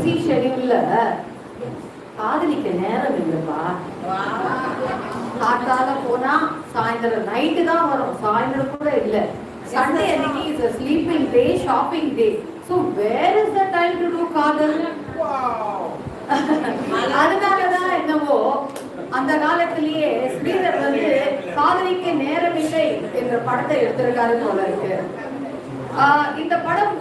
Busy ஷெடியூல்ல காதலிக்க நேரம் இல்லைப்பா. காத்தால போனா சாயந்தரம் நைட்டு தான் வரும், சாயந்தரம் கூட இல்லை. சண்டே அன்னைக்கு is a sleeping day, shopping day. So where is the time to do காதல்? அதனாலதான் என்னவோ அந்த காலத்திலேயே ஸ்ரீதர் வந்து காதலிக்க நேரம் இல்லை என்ற படத்தை எடுத்திருக்காரு போல இருக்கு.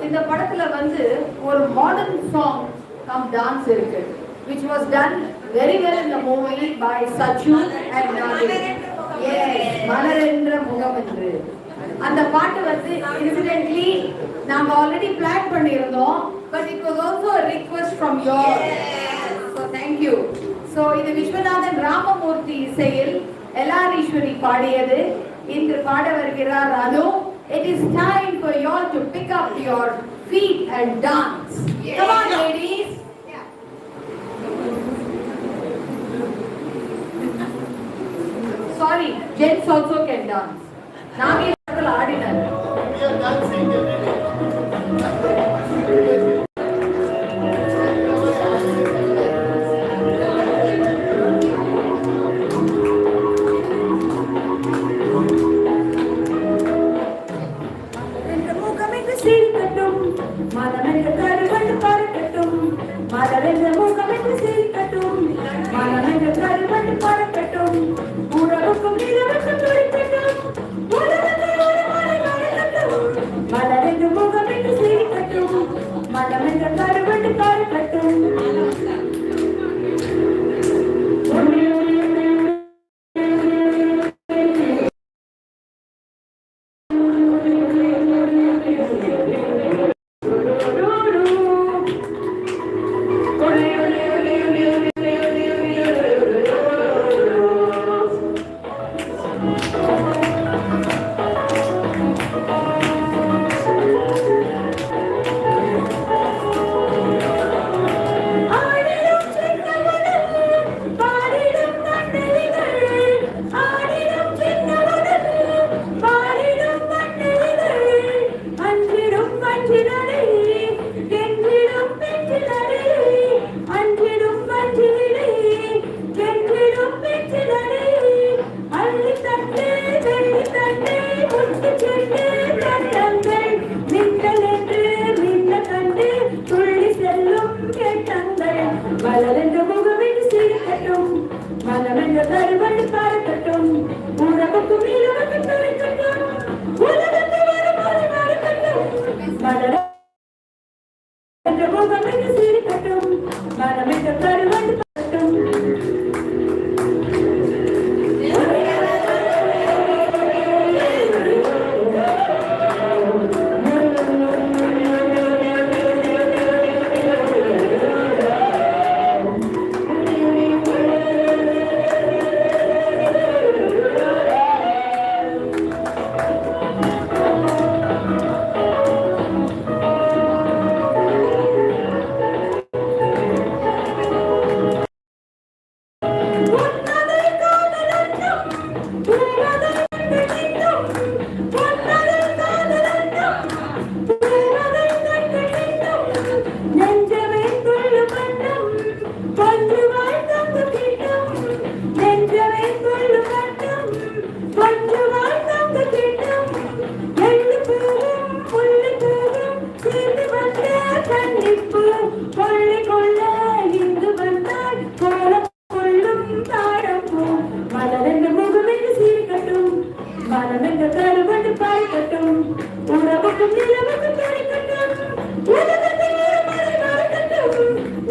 இந்த படத்துல வந்து ஒரு மாடர்ன் சாங் கம் டான்ஸ் இருக்கு, which was done very well in the movie by Sachu and Nadi. Yes, மலரென்ற முகம் என்று அந்த பாட்டு வந்து incidentally நாங்க ஆல்ரெடி பிளான் பண்ணியிருந்தோம், but it was also a request from your so thank you. So இது விஸ்வநாதன் ராமமூர்த்தி இசையில் எல்ஆர் ஈஸ்வரி பாடியது. இன்று பாட வருகிறார் அனு. It is time for you all to pick up your feet and dance. Come on ladies. Sorry, gents also can dance. Nagi people aadinaru. We are dancing.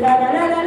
La la la la